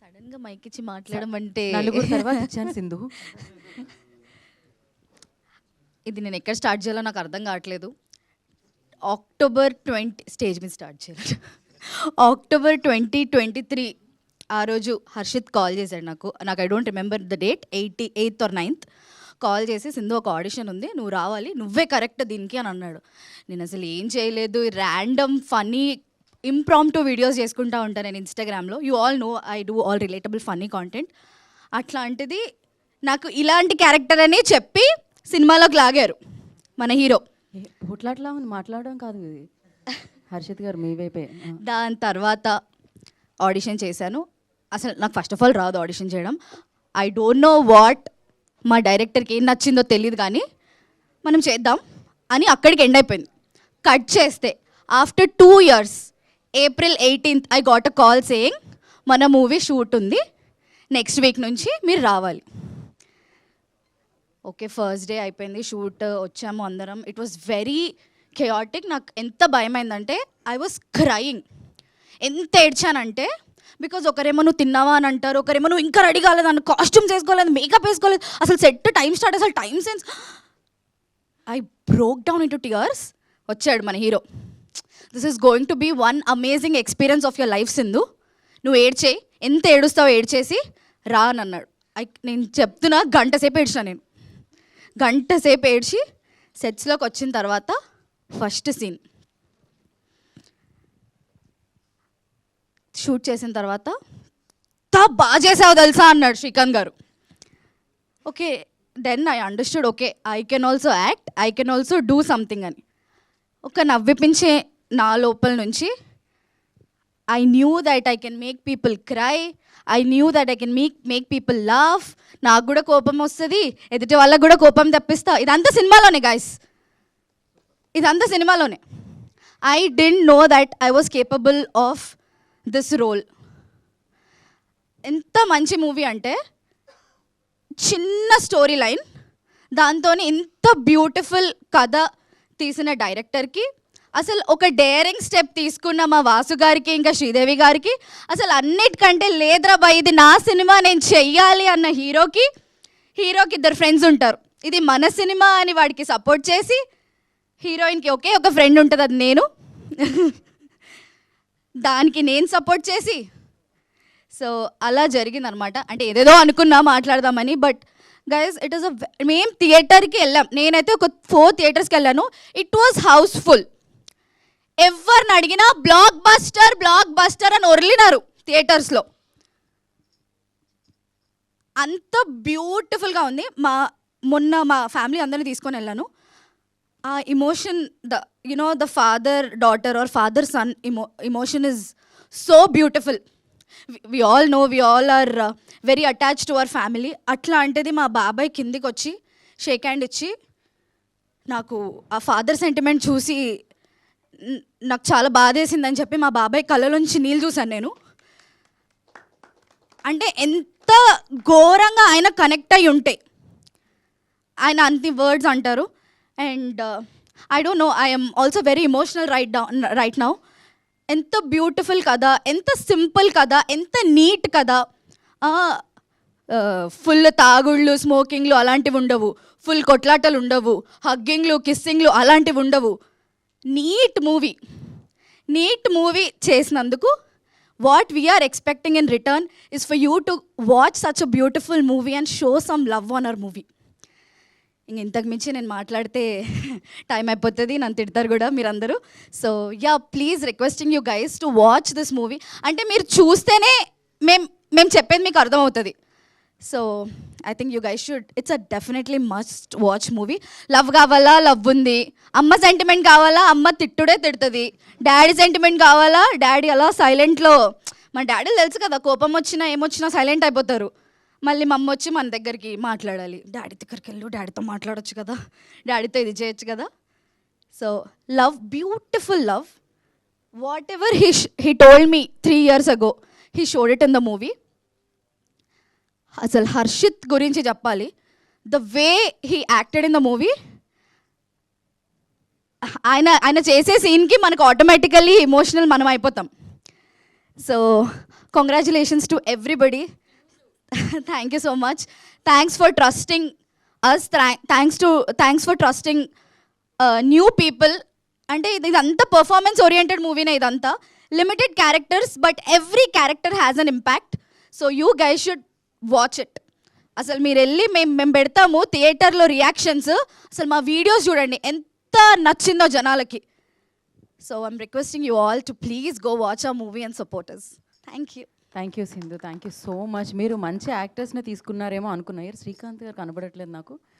సడన్గా మైక్ ఇచ్చి మాట్లాడడం అంటే నలుగురు తర్వాత ఇచ్చాను సింధు. ఇది నేను ఎక్కడ స్టార్ట్ చేయాలో నాకు అర్థం కావట్లేదు. అక్టోబర్ 20 స్టేజ్ మీద స్టార్ట్ చేయాలి. అక్టోబర్ 2023 ఆ రోజు హర్షిత్ కాల్ చేశాడు నాకు I don't remember the date, 8th or 9th call చేసి, సింధు ఒక ఆడిషన్ ఉంది, నువ్వు రావాలి, నువ్వే కరెక్ట్ దీనికి అని అన్నాడు. నేను అసలు ఏం చేయలేదు, ర్యాండమ్ ఫన్నీ ఇంప్రాంప్టు వీడియోస్ చేసుకుంటా ఉంటాను నేను ఇన్స్టాగ్రామ్లో. You all know I do all relatable funny content. అట్లాంటిది నాకు ఇలాంటి క్యారెక్టర్ అని చెప్పి సినిమాలోకి లాగారు మన హీరో. పోట్లాట్లా మాట్లాడడం కాదు ఇది, హర్షిత్ గారు మీ వైపే. దాని తర్వాత ఆడిషన్ చేశాను. అసలు నాకు ఫస్ట్ ఆఫ్ ఆల్ రాదు ఆడిషన్ చేయడం. ఐ డోంట్ నో వాట్, మా డైరెక్టర్కి ఏం నచ్చిందో తెలియదు, కానీ మనం చేద్దాం అని అక్కడికి ఎండ్ అయిపోయింది. కట్ చేస్తే after 2 years April 18th I got a call saying మన మూవీ షూట్ ఉంది, నెక్స్ట్ వీక్ నుంచి మీరు రావాలి. ఓకే, ఫస్ట్ డే అయిపోయింది, షూట్ వచ్చాము అందరం. It was very chaotic. నాకు ఎంత భయమైందంటే ఐ వాస్ క్రయింగ్. ఎంత ఏడ్చానంటే, బికాజ్ ఒకరేమో నువ్వు తిన్నావా అని అంటారు, ఒకరేమో నువ్వు ఇంకా రెడీ కాలేదు అన్న, కాస్ట్యూమ్స్ వేసుకోలేదు, మేకప్ వేసుకోలేదు, అసలు సెట్ టైం స్టార్ట్, అసలు time sense. I broke down into tears. వచ్చాడు మన hero. This is going to be one amazing experience of your life Sindhu, నువ్వు ఏడ్చేయి, ఎంత ఏడుస్తావో ఏడ్చేసి రా అని అన్నాడు. నేను చెప్తున్నా, గంట సేపు ఏడ్చినా నేను. గంట సేపు ఏడ్చి సెట్స్లోకి వచ్చిన తర్వాత ఫస్ట్ సీన్ షూట్ చేసిన తర్వాత బాగా చేసావు తెలుసా అన్నాడు శ్రీకాంత్ గారు. Okay, then I understood, okay I can also act, I can also do something అని. ఒక నవ్విపించే నా లోపల నుంచి I knew that I can make people cry, I knew that I can make people laugh. నాకు కూడా కోపం వస్తుంది, ఎదుటి వాళ్ళకు కూడా కోపం తెప్పిస్తా. ఇదంతా సినిమాలోనే గైస్, ఇదంతా సినిమాలోనే. I didn't know that I was capable of this role. ఎంత మంచి మూవీ అంటే, చిన్న స్టోరీ లైన్, దాంతో ఇంత బ్యూటిఫుల్ కథ తీసిన డైరెక్టర్కి, అసలు ఒక డేరింగ్ స్టెప్ తీసుకున్న మా వాసు గారికి ఇంకా శ్రీదేవి గారికి, అసలు అన్నిటికంటే లేదురా బాయ్ ఇది నా సినిమా నేను చెయ్యాలి అన్న హీరోకి 2 ఫ్రెండ్స్ ఉంటారు. ఇది మన సినిమా అని వాడికి సపోర్ట్ చేసి, హీరోయిన్కి ఒకే ఒక ఫ్రెండ్ ఉంటుంది, అది నేను. దానికి నేను సపోర్ట్ చేసి, సో అలా జరిగిందనమాట. అంటే ఏదేదో అనుకున్నా మాట్లాడదామని, బట్ గైస్ ఇట్ ఈస్ మేము థియేటర్కి వెళ్ళాం. నేనైతే ఒక 4 థియేటర్స్కి వెళ్ళాను. It was housefull. ఎవరిని అడిగినా బ్లాక్ బస్టర్ అని ఒర్లినారు థియేటర్స్లో. అంత బ్యూటిఫుల్గా ఉంది. మొన్న మా ఫ్యామిలీ అందరినీ తీసుకొని వెళ్ళాను. ఆ emotion, the father daughter or father son emotion is so beautiful. We all know, we all are very attached to our family. అట్లాంటిది మా బాబాయ్ కిందికి వచ్చి షేక్ హ్యాండ్ ఇచ్చి, నాకు ఆ ఫాదర్ సెంటిమెంట్ చూసి నాకు చాలా బాధేసిందని చెప్పి మా బాబాయ్ కళ్ళలోంచి నీళ్ళు చూశాను నేను. అంటే ఎంత ఘోరంగా ఆయన కనెక్ట్ అయి ఉంటే, ఆయన అన్ని వర్డ్స్ అంటారు. And I don't know, I'm also very emotional right now. ఎంత బ్యూటిఫుల్ కదా, ఎంత సింపుల్ కదా, ఎంత నీట్ కదా. ఫుల్ తాగుళ్ళు, స్మోకింగ్లు అలాంటివి ఉండవు, ఫుల్ కొట్లాటలు ఉండవు, హగ్గింగ్లు, కిస్సింగ్లు అలాంటివి ఉండవు. నీట్ మూవీ చేసినందుకు what we are expecting in return is for you to watch such a beautiful movie and show some love on our movie. ఇంతకు మించి నేను మాట్లాడితే టైం అయిపోతుంది, నన్ను తిడతారు కూడా మీరందరూ. So yeah, please requesting you guys to watch this movie. అంటే మీరు చూస్తేనే మేము చెప్పేది మీకు అర్థమవుతుంది. So I think you guys should, it's a definitely must watch movie. Love కావాలా, లవ్ ఉంది. అమ్మ సెంటిమెంట్ కావాలా, అమ్మ తిట్టుడే తిడుతుంది. డాడీ సెంటిమెంట్ కావాలా, డాడీ అలా సైలెంట్లో, మన డాడీలు తెలుసు కదా, కోపం వచ్చినా ఏమొచ్చినా సైలెంట్ అయిపోతారు. మళ్ళీ మా అమ్మ వచ్చి మన దగ్గరికి మాట్లాడాలి, డాడీ దగ్గరికి వెళ్ళు, డాడీతో మాట్లాడొచ్చు కదా, డాడీతో ఇది చేయొచ్చు కదా. So love, beautiful love. Whatever he told me 3 years ago, he showed it in the movie. అసలు హర్షిత్ గురించి చెప్పాలి, the way he acted in the movie, ఆయన చేసే సీన్కి మనకు ఆటోమేటికల్లీ ఎమోషనల్ మనం అయిపోతాం. So congratulations to everybody. Thank you so much. Thanks for trusting us. Thanks for trusting new people. అంటే ఇదంతా పర్ఫార్మెన్స్ ఓరియంటెడ్ మూవీనే, ఇదంతా limited characters but every character has an impact. So you guys should watch it. అసలు మీరు వెళ్ళి మేము పెడతాము థియేటర్లో రియాక్షన్స్, అసలు మా వీడియోస్ చూడండి ఎంత నచ్చిందో జనాలకి. So I'm requesting you all to please go watch ఆ movie and support us. Thank you. Thank you Sindhu, thank you so much. మీరు మంచి యాక్టర్స్ని తీసుకున్నారేమో అనుకున్నారు. శ్రీకాంత్ గారు కనబడట్లేదు నాకు.